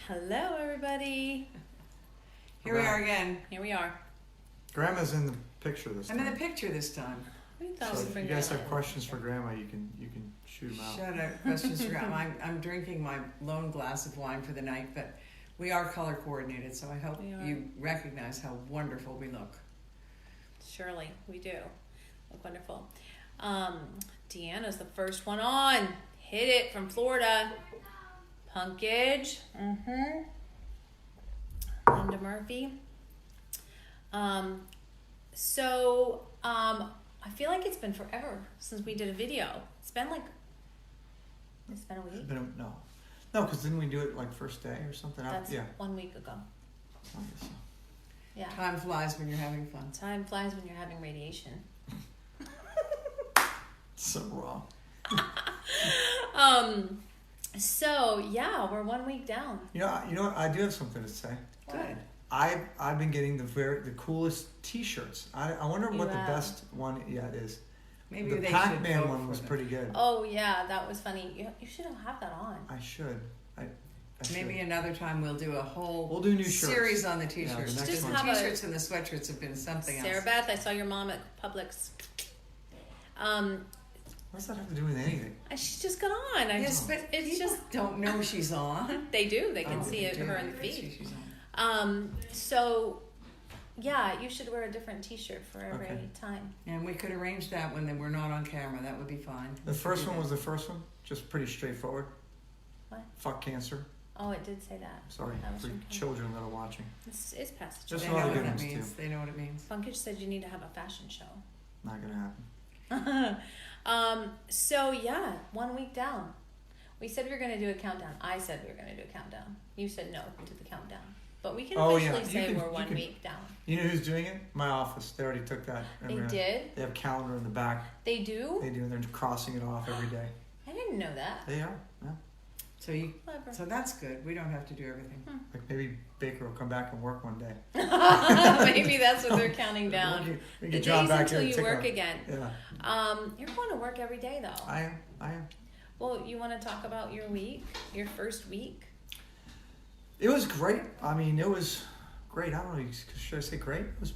Hello, everybody. Here we are again. Here we are. Grandma's in the picture this time. I'm in the picture this time. So if you guys have questions for Grandma, you can shoot them out. Shut up. Questions for Grandma. I'm drinking my lone glass of wine for the night, but we are color coordinated, so I hope you recognize how wonderful we look. Surely, we do. Look wonderful. Deanna's the first one on. Hit it from Florida. Punkage. Linda Murphy. I feel like it's been forever since we did a video. It's been a week. No, because didn't we do it like first day or something? That's 1 week ago. I guess so. Yeah. Time flies when you're having fun. Time flies when you're having radiation. So wrong. We're 1 week down. You know what? I do have something to say. Good. I've been getting the coolest T-shirts. I wonder what the best one yet is. Maybe the Pac-Man one was pretty good. Oh yeah, that was funny. You should have that on. I should. Maybe another time we'll do We'll do new shirts. Series on the T-shirts. Yeah, Just the T-shirts and the sweatshirts have been something else. Sarah Beth, I saw your mom at Publix. What's that have to do with anything? She's just got on. Yes, but it's people just don't know she's on. They do. They can see her in the feed. She's on. You should wear a different T-shirt for every time. And we could arrange that when we're not on camera. That would be fine. The first one was the first one. Just pretty straightforward. What? Fuck cancer. Oh, it did say that. Sorry for children that are watching. It's past. Just they know what it means. They know what it means. Funkage said you need to have a fashion show. Not gonna happen. 1 week down. We said we were going to do a countdown. I said we were going to do a countdown. You said no to the countdown. But we can officially say we're 1 week down. You know who's doing it? My office. They already took that. They did? They have a calendar in the back. They do? They do, and they're crossing it off every day. I didn't know that. They are, yeah. So that's good. We don't have to do everything. Like maybe Baker will come back and work one day. Maybe that's what they're counting down. We the days until you work again. Yeah. You're going to work every day though. I am. Well, you want to talk about your week, your first week? It was great. I mean, it was great. I don't know. Should I say great? It was.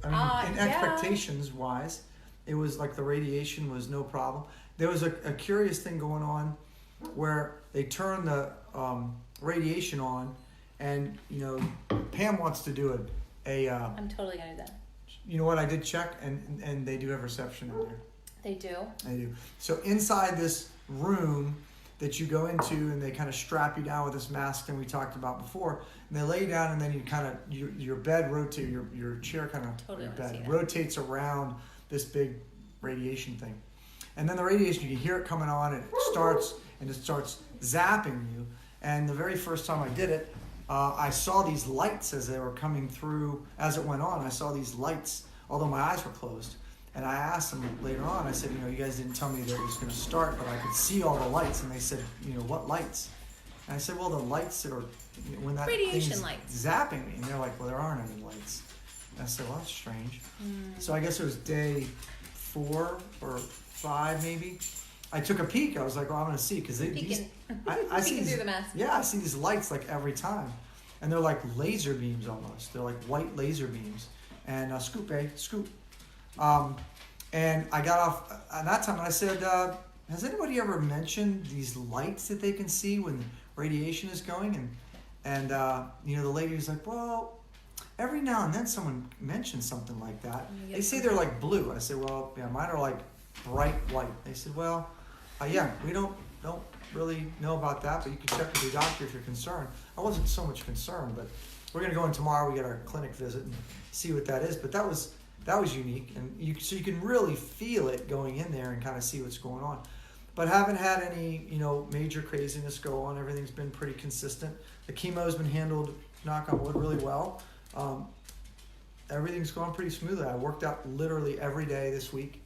Expectations wise, it was like the radiation was no problem. There was a curious thing going on where they turned the radiation on, and Pam wants to do I'm totally gonna do that. You know what? I did check, and they do have reception in there. They do. They do. So inside this room that you go into, and they kind of strap you down with this mask that we talked about before, and they lay you down, and then you kind of your bed rotates, your chair kind of your bed rotates around this big radiation thing, and then the radiation, you can hear it coming on, and it starts zapping you. And the very first time I did it, I saw these lights as they were coming through. As it went on, I saw these lights, although my eyes were closed. And I asked them later on, I said, you guys didn't tell me that it was going to start, but I could see all the lights. And they said, what lights? And I said, well, the lights that are, when that radiation thing's lights zapping me. And they're like, well, there aren't any lights. And I said, well, that's strange. So I guess it was day 4 or 5 maybe. I took a peek. I was like, well, I'm going to see. Because I see these, through the mask. Yeah, I see these lights like every time. And they're like laser beams almost. They're like white laser beams. And scoop. And I got off at that time and I said, has anybody ever mentioned these lights that they can see when radiation is going? And the lady was like, well, every now and then someone mentions something like that. They say they're like blue. I said, well, yeah, mine are like bright white. They said, well, we don't really know about that, but you can check with your doctor if you're concerned. I wasn't so much concerned, but we're going to go in tomorrow. We get our clinic visit and see what that is. But that was unique, and you can really feel it going in there and kind of see what's going on. But haven't had any major craziness go on. Everything's been pretty consistent. The chemo's been handled, knock on wood, really well. Everything's going pretty smoothly. I worked out literally every day this week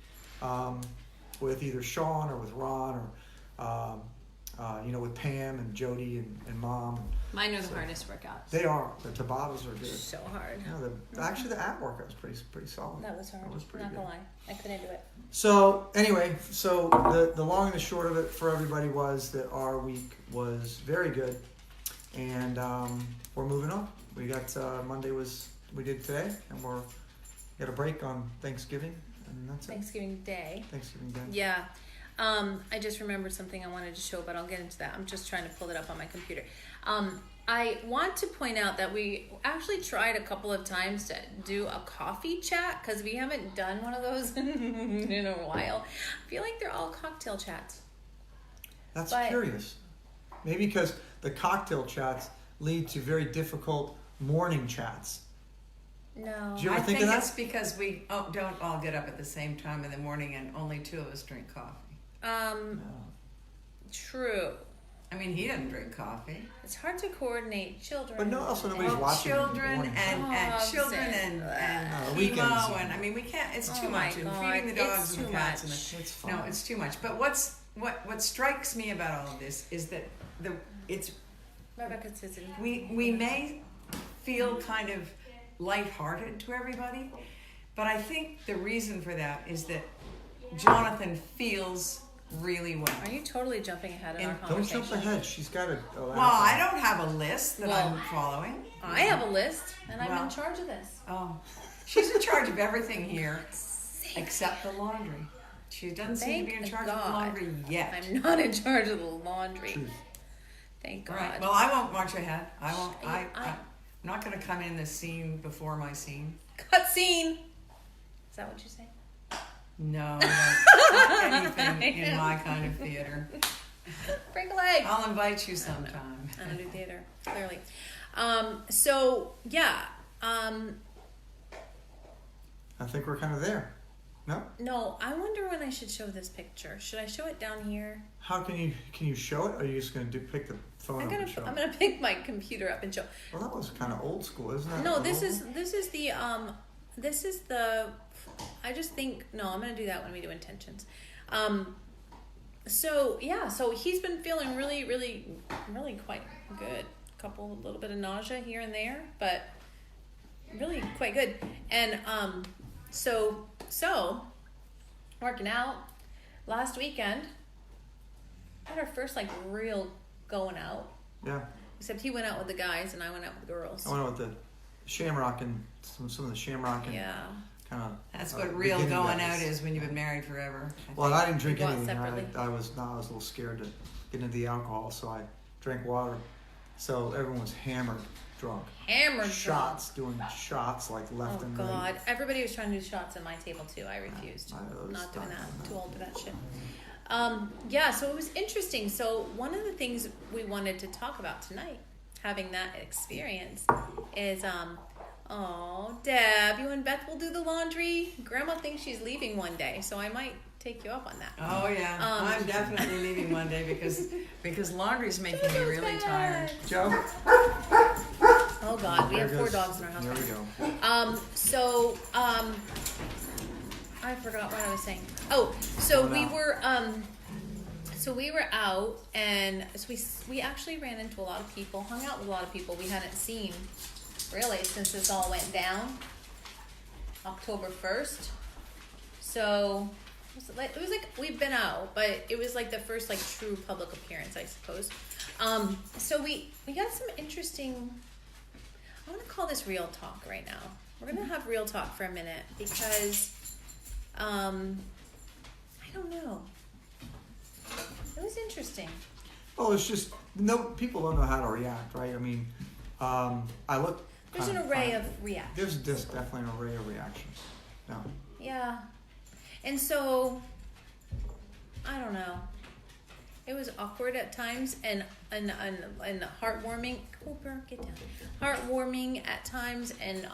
with either Sean or with Ron or with Pam and Jody and Mom. Mine are the hardest workouts. They are. The Tabatas are good. So hard. Actually, the ab workout was pretty solid. That was hard. That was pretty Not good. gonna lie, I couldn't do it. So anyway, the long and the short of it for everybody was that our week was very good, and we're moving on. We got Monday we did today, and we're got a break on Thanksgiving, and that's Thanksgiving Day. Thanksgiving Day. Yeah. I just remembered something I wanted to show, but I'll get into that. I'm just trying to pull it up on my computer. I want to point out that we actually tried a couple of times to do a coffee chat because we haven't done one of those in a while. I feel like they're all cocktail chats. That's curious. Maybe because the cocktail chats lead to very difficult morning chats. No. Did you ever I think think of that? it's because we don't all get up at the same time in the morning, and only 2 of us drink coffee. No. True. I mean, he doesn't drink coffee. It's hard to coordinate children. But also nobody's Well, watching. children morning. and Dogs children and- and weekends. chemo, and I mean, we can't. It's too Oh my much. And God, feeding the dogs it's and the too cats and much. It's fine. no, it's too much. But what strikes me about all of this is that it's Rebecca says it. we may feel kind of lighthearted to everybody, but I think the reason for that is that Jonathan feels really well. Are you totally jumping ahead in our And Don't conversation? jump ahead. She's got a. Well, I don't have a list that Well, I'm following. I have a list, and I'm Well. in charge of this. Oh, she's in charge of everything here except the laundry. She doesn't seem to be in Thank charge of the God. laundry yet. I'm not in charge of the laundry. Truth. Thank God. Right. Well, I won't march ahead. I won't. I- I'm not going to come in the scene before my scene. Cut scene. Is that what you say? No, not anything in my kind of theater. Break a leg. I'll invite you sometime. I don't do theater, clearly. So yeah. I think we're kind of there. No? No, I wonder when I should show this picture. Should I show it down here? How can you show it? Or are you just going to pick the phone I'm up and show gonna it? pick my computer up and show. Well, that was kind of old school, isn't it? No, this is the. I just think no. I'm gonna do that when we do intentions. So yeah, so he's been feeling really, really, really quite good. A little bit of nausea here and there, but really quite good. And so working out last weekend. Had our first like real going out. Yeah. Except he went out with the guys and I went out with the girls. I went out with the Shamrock and some of the Shamrock and Yeah. kind of. That's what real beginning going days. out is when you've been married forever. Well, and I didn't drink You go out anything. separately? I was a little scared to get into the alcohol, so I drank water. So everyone was hammered drunk. Hammered Shots, doing shots like left Oh and God! right. Everybody was trying to do shots at my table too. I refused. I was Not doing not that. doing that. Too old for that shit. Yeah. So it was interesting. So one of the things we wanted to talk about tonight, having that experience, is oh Deb, you and Beth will do the laundry. Grandma thinks she's leaving one day, so I might take you up on that. Oh yeah, I'm definitely leaving one day because laundry's making me really tired. Joe? Oh God, we There have 4 goes- dogs in our house. There we go. I forgot what I was saying. Oh, so Oh, we no. were out, and so we actually ran into a lot of people, hung out with a lot of people we hadn't seen really since this all went down, October 1st. So it was like we've been out, but it was like the first like true public appearance, I suppose. So we got some interesting. I want to call this real talk right now. We're gonna have real talk for a minute because, I don't know. It was interesting. Well, it's just people don't know how to react, right? I mean, I look. There's an kind array fine. of reactions. There's definitely an array of reactions. No. Yeah, and so I don't know. It was awkward at times and heartwarming. Cooper, get down. Heartwarming at times and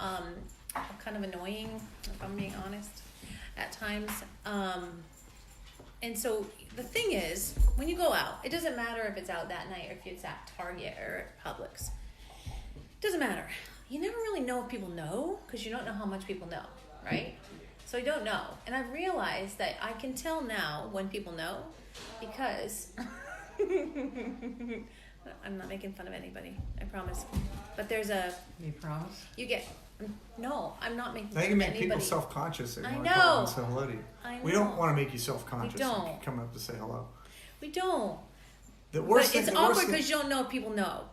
kind of annoying, if I'm being honest, at times. And so the thing is, when you go out, it doesn't matter if it's out that night or if it's at Target or at Publix. It doesn't matter. You never really know if people know because you don't know how much people know, right? So I don't know. And I've realized that I can tell now when people know because I'm not making fun of anybody, I promise. But there's You promise? no, I'm not making Now fun you can of make anybody. people self-conscious. They I want know. to come and say hello to you. I We know. don't want to make you self-conscious. We don't. Come up to say hello. We don't. The worst But it's thing, the worst awkward thing- because you don't know if people know.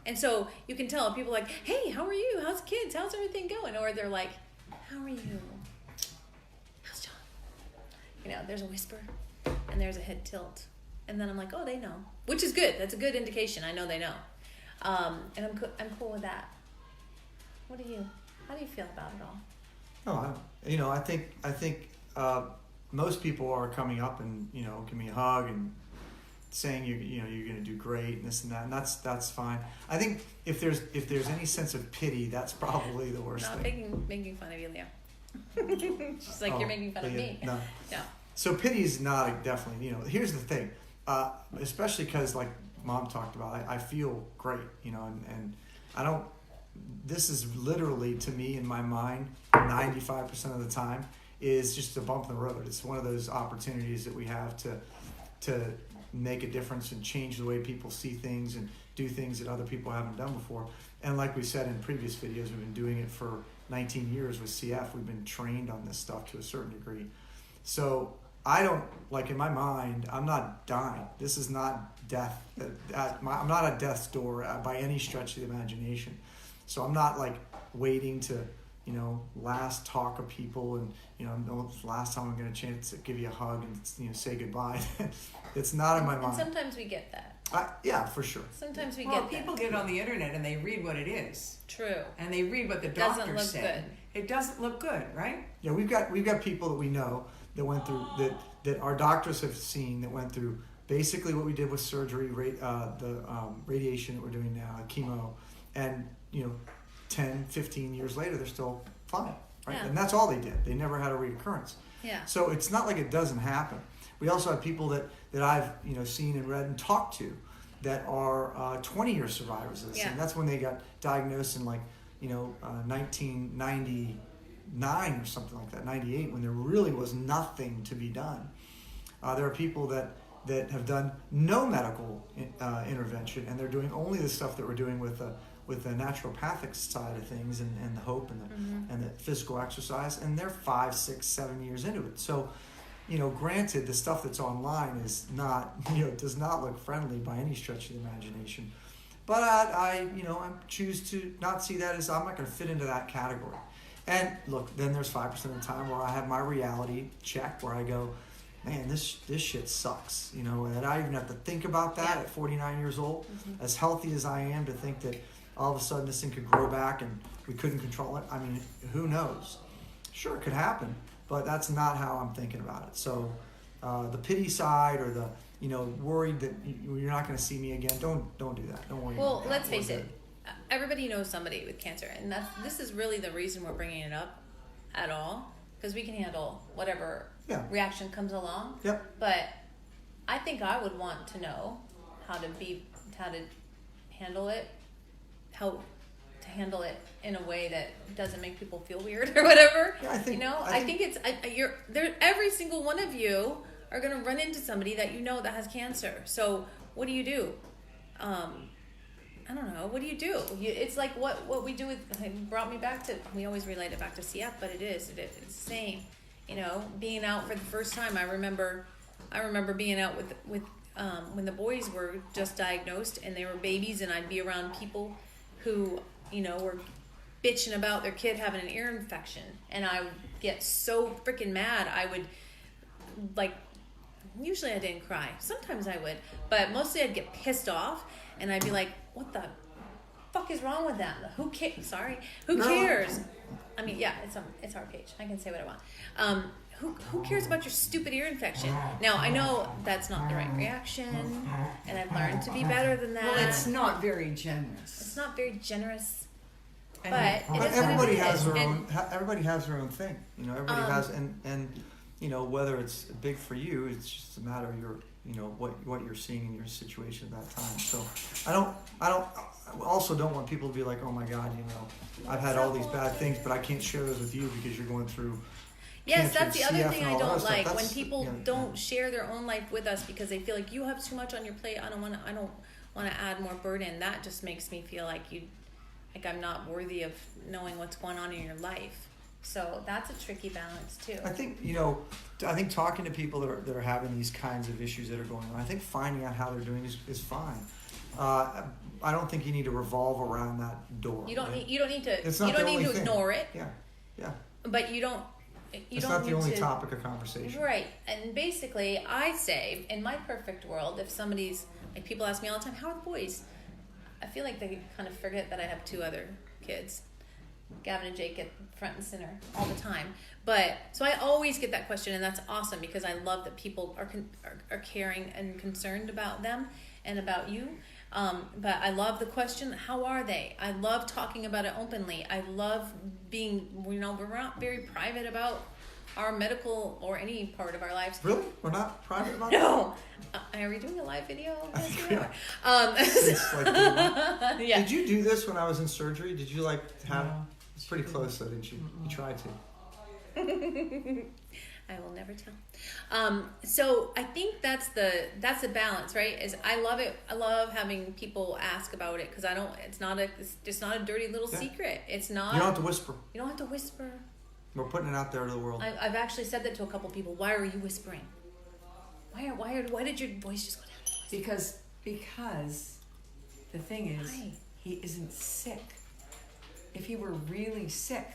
And so you can tell people like, hey, how are you? How's kids? How's everything going? Or they're like, how are you? How's John? You know, there's a whisper and there's a head tilt. And then I'm like, oh, they know. Which is good. That's a good indication. I know they know. And I'm cool with that. How do you feel about it all? No, I think most people are coming up and, you know, give me a hug and saying you're going to do great and this and that, and that's fine. I think if there's any sense of pity, that's probably the worst thing. Making fun of you, Leo. She's like, you're making fun of me. No. No. So pity is not definitely, you know, here's the thing, especially because like Mom talked about, I feel great, you know, and I don't, this is literally to me in my mind, 95% of the time is just a bump in the road. It's one of those opportunities that we have to make a difference and change the way people see things and do things that other people haven't done before. And like we said in previous videos, we've been doing it for 19 years with CF. We've been trained on this stuff to a certain degree. So I don't, like in my mind, I'm not dying. This is not death. I'm not at death's door by any stretch of the imagination. So I'm not like waiting to, you know, last talk of people and, you know, last time I'm going to chance to give you a hug and, you know, say goodbye. It's not in my mind. And sometimes we get that. Yeah, for sure. Sometimes we Well, get people that. get on the internet and they read what it is. True. And they read what the Doesn't doctor look said. good. It doesn't look good, right? Yeah, we've got people that we know that went through that our doctors have seen that went through basically what we did with surgery, radiation that we're doing now, chemo, and you know, 10, 15 years later they're still fine, right? Yeah. And that's all they did. They never had a reoccurrence. Yeah. So it's not like it doesn't happen. We also have people that I've, you know, seen and read and talked to that are 20-year survivors of this. Yeah. And that's when they got diagnosed in like, you know, 1999 or something like that, 98, when there really was nothing to be done. There are people that have done no medical intervention, and they're doing only the stuff that we're doing with the naturopathic side of things and the hope and the physical exercise, and they're 5, 6, 7 years into it. So, you know, granted, the stuff that's online is not, you know, does not look friendly by any stretch of the imagination. But I choose to not see that as I'm not going to fit into that category. And look, then there's 5% of the time where I have my reality check, where I go, man, this shit sucks, you know, and I even have to think about that at 49 years old. Mm-hmm. As healthy as I am, to think that all of a sudden this thing could grow back and we couldn't control it. I mean, who knows? Sure, it could happen, but that's not how I'm thinking about it. So the pity side or the, you know, worried that you're not going to see me again, don't do that. Don't worry about that. Well, let's face it. Everybody knows somebody with cancer, and this is really the reason we're bringing it up at all, because we can handle whatever reaction comes along. Yep. But I think I would want to know how to handle it, how to handle it in a way that doesn't make people feel weird or whatever. Yeah, I think it's you're there. Every single one of you are going to run into somebody that you know that has cancer. So what do you do? I don't know. What do you do? It's like what we do with. It brought me back to. We always relate it back to CF, but it's the same. You know, being out for the first time. I remember being out with when the boys were just diagnosed and they were babies, and I'd be around people who, you know, were bitching about their kid having an ear infection, and I would get so freaking mad. I would, like, usually I didn't cry. Sometimes I would, but mostly I'd get pissed off, and I'd be like, what the fuck is wrong with them? Who cares? Who cares? I mean, yeah, it's our page. I can say what I want. Who cares about your stupid ear infection? Now, I know that's not the right reaction, and I've learned to be better than that. Well, it's not very generous. It's not very generous, And- but it is everybody what it has is. their And own. Everybody has their own thing. You know, everybody has, and you know, whether it's big for you, it's just a matter of your, you know, what you're seeing in your situation at that time. So I also don't want people to be like, oh my God, you know, I've had all these bad things, but I can't share those with you because you're going through. Yes, cancer, that's the other CF, thing and I all that don't stuff. like, when That's, people you know, don't share their own life with us because they feel like you have too much on your plate. I don't want to add more burden. That just makes me feel like I'm not worthy of knowing what's going on in your life. So that's a tricky balance too. I think talking to people that are having these kinds of issues that are going on, I think finding out how they're doing is fine. I don't think you need to revolve around that door. You don't right? need to It's not you don't the need only to thing. ignore it. Yeah. But you don't It's don't not the need only to, topic of conversation. Right. And basically I say, in my perfect world, if somebody's like, people ask me all the time, how are the boys? I feel like they kind of forget that I have 2 other kids. Gavin and Jake get front and center all the time. But so I always get that question, and that's awesome because I love that people are caring and concerned about them and about you. But I love the question, how are they? I love talking about it openly. I love being, we're not very private about our medical or any part of our lives. Really? We're not private about it? No. Are we doing a live video? I Yes, think we we are. It's like, Yeah. Did you do this when I was in surgery? Did you have? No. It's pretty close though, didn't you? You tried to. I will never tell. So I think that's the balance, right? Is I love it. I love having people ask about it because it's just not a dirty little secret. It's not. You don't have to whisper. You don't have to whisper. We're putting it out there to the world. I've actually said that to a couple people. Why are you whispering? Why did your voice just go down? Because the thing is, Why? he isn't sick. If he were really sick,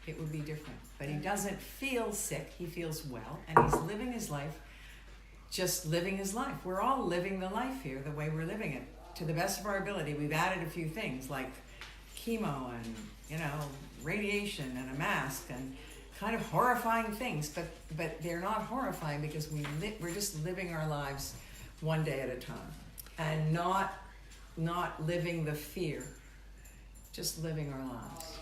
it would be different. But he doesn't feel sick. He feels well, and he's living his life, just living his life. We're all living the life here the way we're living it. To the best of our ability, we've added a few things like chemo and, radiation and a mask and kind of horrifying things, but they're not horrifying because we're just living our lives one day at a time and not living the fear, just living our lives.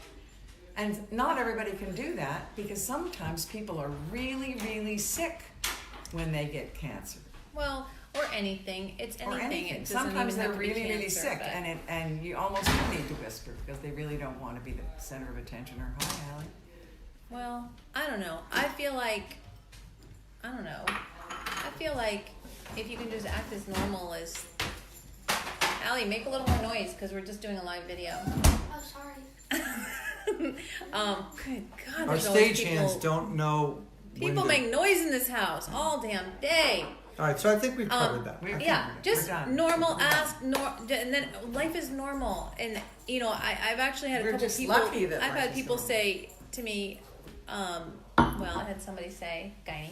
And not everybody can do that because sometimes people are really, really sick when they get cancer. Well, or anything. It's anything. Or anything. It doesn't Sometimes even they're have to be really, really cancer, sick, but- and you almost do need to whisper because they really don't want to be the center of attention. Or hi, Allie. Well, I don't know. I feel like if you can just act as normal as Allie, make a little more noise because we're just doing a live video. Oh, sorry. Good God. Our there's always stage hands don't know. when People to- make noise in this house all damn day. All right, so I think we've covered that. we- I think Yeah, we're good. just We're done. normal and then life is normal. And I've actually had a We're couple just people. lucky that I've life had is people normal. say to me, I had somebody say, Guiney,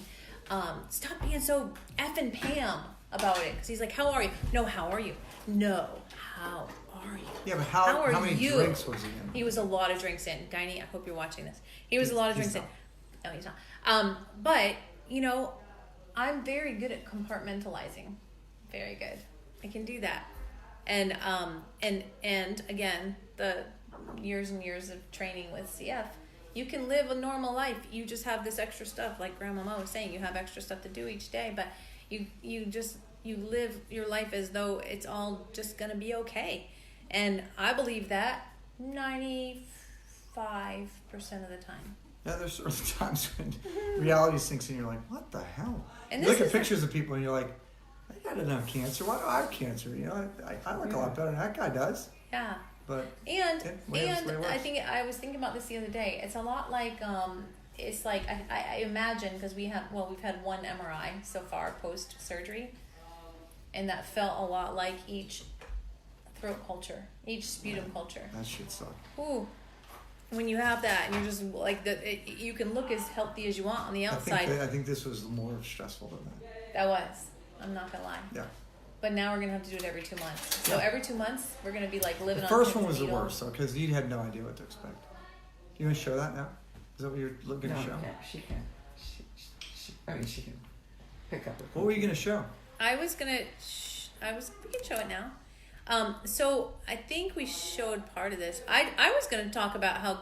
stop being so effing Pam about it. Because he's like, how are you? No, how are you? No, how are you? Yeah, but How are how many you? drinks was he in? He was a lot of drinks in. Guiney, I hope you're watching this. He was a lot of He's drinks in. No, he's not. But, I'm very good at compartmentalizing. Very good. I can do that. And again, the years and years of training with CF, you can live a normal life. You just have this extra stuff, like Grandmama was saying, you have extra stuff to do each day, but you live your life as though it's all just going to be okay. And I believe that 95% of the time. Yeah, there's certain times when reality sinks in. You're like, what the hell? And You this look at is pictures of people and you're like, I didn't have cancer. Why do I have cancer? I look a lot better than that guy does. Yeah. But And Okay, well, that's the way it works. I think I was thinking about this the other day. It's a lot like it's like I imagine because we've had one MRI so far post surgery, and that felt a lot like each throat culture, each sputum culture. that shit sucked. Ooh, when you have that and you're just like you can look as healthy as you want on the outside. I think this was more stressful than that. That was. I'm not gonna lie. Yeah. But now we're gonna have to do it every 2 months. So Yeah. every 2 months we're gonna be like living The on first pins one and was the needles. worst, though, because you had no idea what to expect. You want to show that now? Is that what you're looking to show? Yeah, she can. She can pick up. What were you going to show? We can show it now. So I think we showed part of this. I was going to talk about how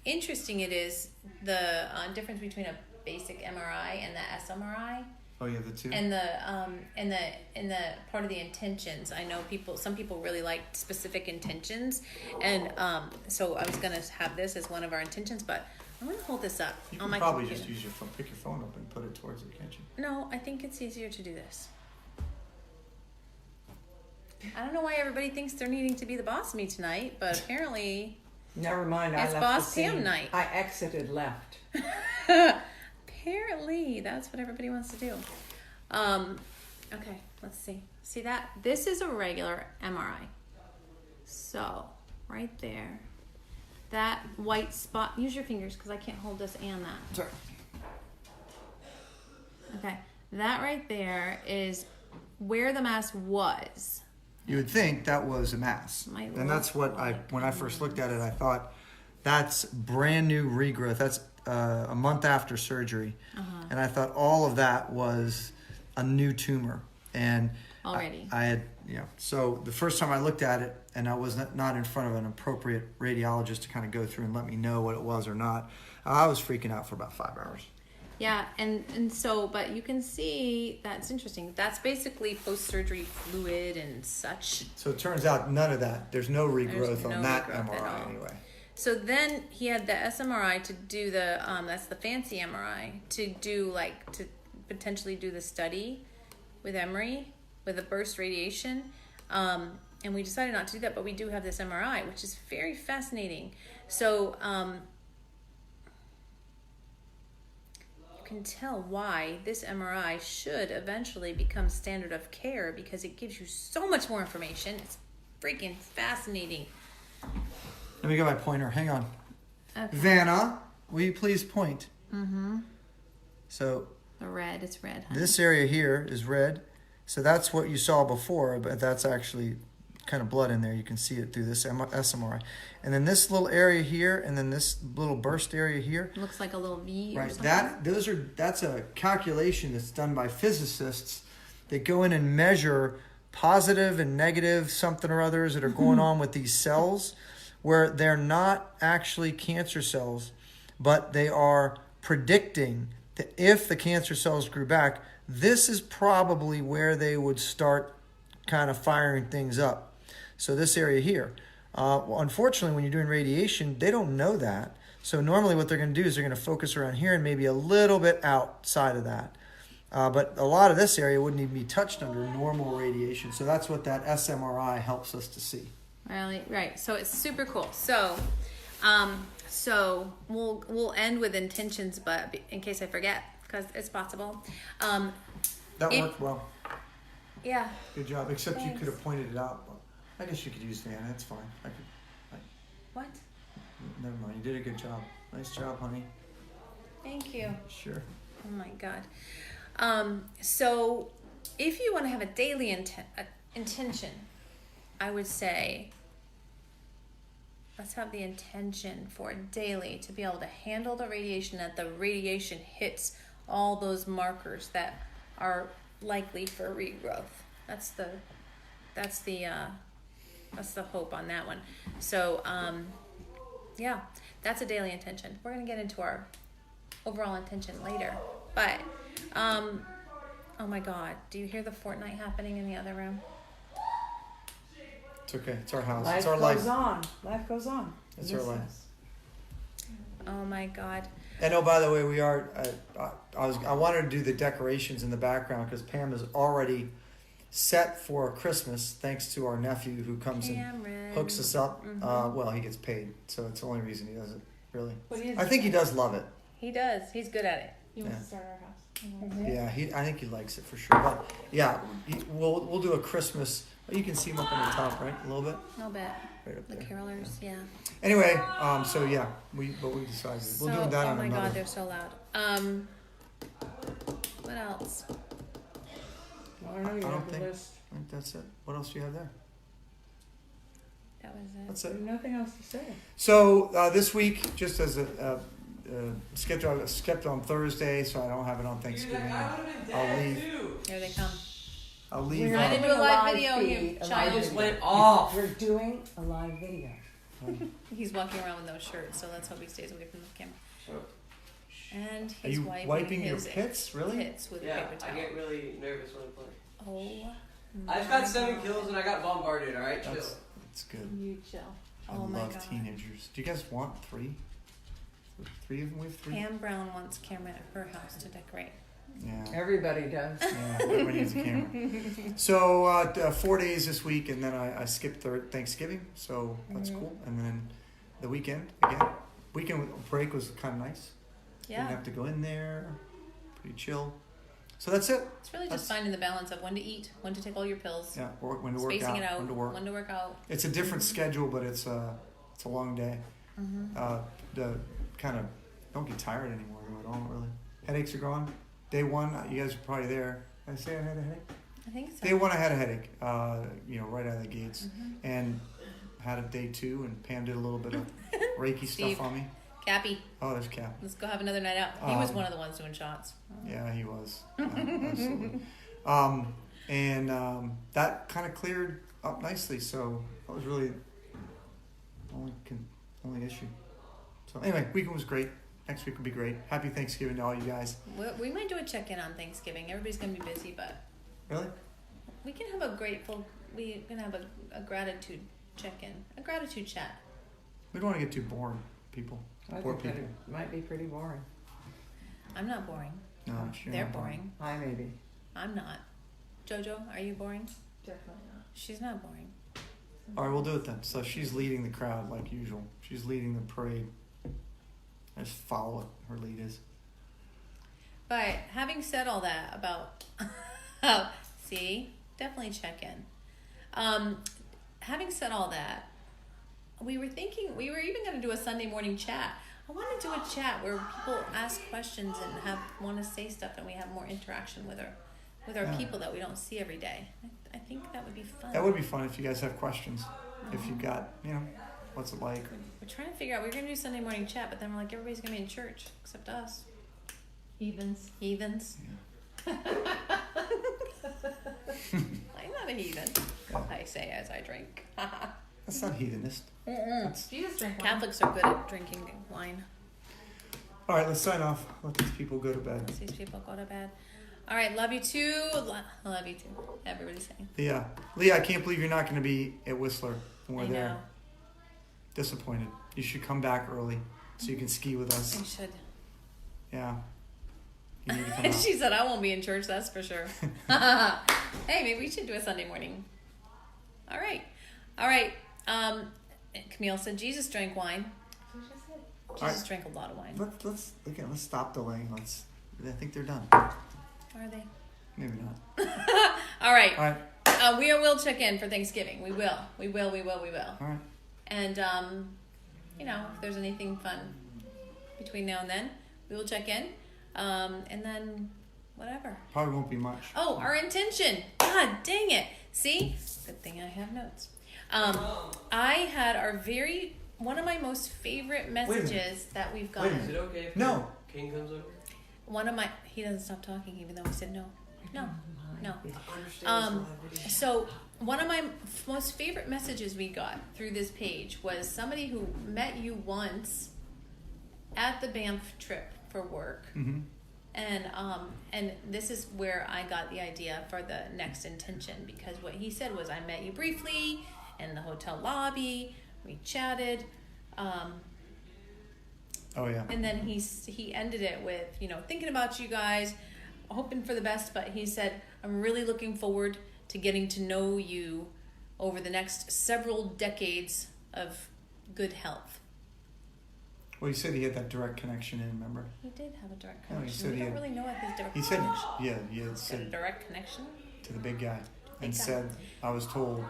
interesting it is, the difference between a basic MRI and the SMRI, Oh, yeah, the two? and the part of the intentions. I know some people really like specific intentions, and so I was going to have this as one of our intentions, but I'm going to hold this up You on can my probably computer. just use your phone, pick your phone up and put it towards it, can't you? No, I think it's easier to do this. I don't know why everybody thinks they're needing to be the boss of me tonight, but apparently Never mind. I It's left Boss the scene. Pam night. I exited left. Apparently, that's what everybody wants to do. Okay, let's see. See that? This is a regular MRI. So, right there. That white spot. Use your fingers because I can't hold this and that. Sorry. Okay. That right there is where the mass was. You would think that was a mass. Might And that's what when I first looked at it, I thought that's brand new regrowth. That's a month after surgery. And I thought all of that was a new tumor. And Already. I had, so the first time I looked at it and I was not in front of an appropriate radiologist to kind of go through and let me know what it was or not, I was freaking out for about 5 hours. Yeah, and so, but you can see that's interesting. That's basically post-surgery fluid and such. So it turns out none of that. There's no regrowth no on that regrowth at MRI all. anyway. So then he had the SMRI to do the, that's the fancy MRI, to do to potentially do the study with Emory, with the burst radiation. And we decided not to do that, but we do have this MRI, which is very fascinating. So, can tell why this MRI should eventually become standard of care because it gives you so much more information. It's freaking fascinating. Let me get my pointer. Hang on. Okay. Vanna, will you please point? Mm-hmm. So The red, it's red, honey. this area here is red. So that's what you saw before, but that's actually kind of blood in there. You can see it through this SMRI. And then this little area here, and then this little burst area here. Looks like a little V or Right. something. That's a calculation that's done by physicists that go in and measure positive and negative something or others that are going on with these cells, where they're not actually cancer cells, but they are predicting that if the cancer cells grew back, this is probably where they would start kind of firing things up. So this area here. Unfortunately, when you're doing radiation, they don't know that. So normally what they're going to do is they're going to focus around here and maybe a little bit outside of that. But a lot of this area wouldn't even be touched under normal radiation. So that's what that SMRI helps us to see. Really, right. So it's super cool. So, so we'll end with intentions, but in case I forget, because it's possible. That If- worked well. Yeah. Good job. Except you Thanks. could have pointed it out. I guess you could use Vanna. It's fine. What? Never mind. You did a good job. Nice job, honey. Thank you. Sure. Oh my God. So if you want to have a daily intention, I would say let's have the intention for daily to be able to handle the radiation, that the radiation hits all those markers that are likely for regrowth. That's the hope on that one. So yeah, that's a daily intention. We're gonna get into our overall intention later, but oh my God, do you hear the Fortnite happening in the other room? It's okay. It's our house. Life It's our goes life. on. Life goes on. It's our life. Oh my God. And oh, by the way, we are. I wanted to do the decorations in the background because Pam is already set for Christmas, thanks to our nephew who comes Cameron. and hooks us up. Mhm. Well, he gets paid, so it's the only reason he does it. Really, What is I think he does love it. He does. He's good at it. You want Yeah. to start our house? Yeah, I think he likes it for sure. But yeah, we'll do a Christmas. You can see him up on the top, right? A little bit, A little bit. right up The there. carolers, yeah. Anyway, so yeah, we decided we'll do that oh on my another. God, they're so loud. What else? I don't know. You I don't have the think- list. I think that's it. What else do you have there? That was it. That's it. There's nothing else to say. So this week, just as a skipped on Thursday, so I don't have it on Thanksgiving. I'll leave. Here they come. I'll leave. I didn't do a live video, you I child. just went off. We're doing a live video. He's walking around with no shirt, so let's hope he stays away from the camera. And Are he's you wiping your his pits? Really? pits with a Yeah, paper I towel. get really nervous when I play. Oh. I've got 7 kills and I got bombarded, alright? Chill. That's good. You chill. I Oh my love God. teenagers. Do you guys want 3? 3 of them? We have 3. Pam Brown wants camera at her house to decorate. Yeah. Everybody does. Yeah, everybody needs a camera. So 4 days this week, and then I skipped Thanksgiving, so that's cool. And then the weekend again. Weekend break was kind of nice. Didn't Yeah. have to go in there. Pretty chill. So that's it. It's really just finding the balance of when to eat, when to take all your pills, Yeah, when to work spacing out, it out, when to work. when to work out. It's a different schedule, but it's a long day. The kind of don't get tired anymore though at all, really. Headaches are gone. Day one, you guys were probably there. Did I say I had a headache? I think so. Day one, I had a headache. Right out of the gates, and had a day two, and Pam did a little bit of Reiki Steve. stuff on me. Cappy, Oh, there's Cap. let's go have another night out. He was one of the ones doing shots. Yeah, he was. Yeah, absolutely. That kind of cleared up nicely. So that was really only issue. So anyway, weekend was great. Next week will be great. Happy Thanksgiving to all you guys. We might do a check-in on Thanksgiving. Everybody's gonna be busy, but Really? we can have we can have a gratitude check-in, a gratitude chat. We don't want to get too boring, people. I Poor think that people. it might be pretty boring. I'm not boring. No, you're They're not boring. I maybe. I'm not. Jojo, are you boring? Definitely not. She's not boring. All right, we'll do it then. So she's leading the crowd like usual. She's leading the parade. I just follow what her lead is. But having said all that about, see, definitely check in. Having said all that, we were even going to do a Sunday morning chat. I want to do a chat where people ask questions and want to say stuff, and we have more interaction with our Yeah. people that we don't see every day. I think that would be fun. That would be fun if you guys have questions. If you've got, what's it like? We're trying to figure out. We're going to do Sunday morning chat, but then we're like, everybody's going to be in church except us. Heathens. Heathens. Yeah. I'm not a heathen. Yeah. I say as I drink. That's not heathenist. That's... Jesus drank wine. Catholics are good at drinking wine. All right, let's sign off. Let these people go to bed. Let's these people go to bed. All right, love you too. Love you too. Everybody's saying. Leah, I can't believe you're not going to be at Whistler when we're I there. know. Disappointed. You should come back early so you can ski with I us. should. Yeah. You need to come out. She said I won't be in church. That's for sure. Hey, maybe we should do a Sunday morning. All right. Camille said Jesus drank wine. Jesus right. drank a lot of wine. Let's stop delaying. I think they're done. Are they? Maybe not. All right. All right. We will check in for Thanksgiving. We will. All right. And, if there's anything fun between now and then, we will check in. And then, whatever. Probably won't be much. Oh, our intention. God dang it. See? Good thing I have notes. I had one of my most favorite messages that we've Wait a gotten. Is it okay if No. King comes over? He doesn't stop talking even though we said no. No. I understand. So one of my most favorite messages we got through this page was somebody who met you once at the Banff trip for work. Mm-hmm. And this is where I got the idea for the next intention, because what he said was, I met you briefly in the hotel lobby, we chatted, Oh, yeah. and then he ended it with, thinking about you guys, hoping for the best, but he said, I'm really looking forward to getting to know you over the next several decades of good health. Well, he said he had that direct connection in, remember? He did have a direct No, he connection. said We he don't had- really know what his direct He said, connection. yeah, he had Got a said direct connection. to the big guy and Big guy. said, I was told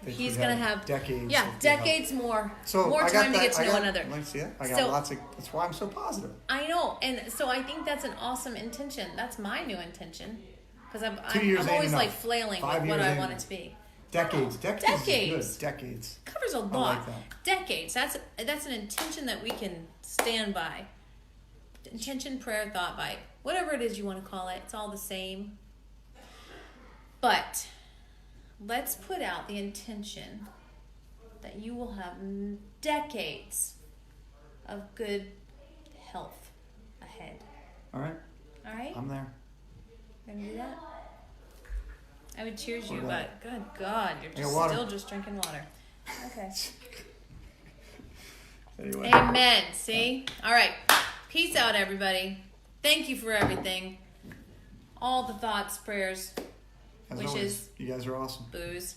that He's you gonna had have decades. Yeah, of good health. decades more. So More I got time to that, get to I know got, another. Like, see that? I got So- lots of. That's why I'm so positive. I know, and so I think that's an awesome intention. That's my new intention, because I'm 2 years I'm ain't always enough. like flailing 5 with what years I ain't want it enough. to be. Decades. Decades. Decades. Is good. Decades. Covers a I lot. like that. Decades. That's an intention that we can stand by. Intention, prayer, thought, vibe, whatever it is you want to call it. It's all the same. But let's put out the intention that you will have decades of good health ahead. All right. All right? I'm there. Gonna do that? I would cheers you, What about but good God, you're I got just water. still just drinking water. Okay. Anyway. Amen. See? All right. Peace out, everybody. Thank you for everything. All the thoughts, prayers, As wishes. always, you guys are awesome. booze.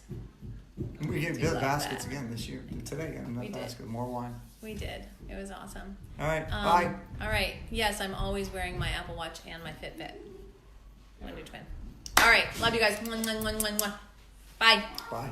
We get We big love baskets that. again this year. Today, got We another did. basket, more wine. We did. It was awesome. All right, bye. All right. Yes, I'm always wearing my Apple Watch and my Fitbit. Wonder Twin. All right. Love you guys. Mwah, mwah, mwah, mwah, mwah. Bye. Bye.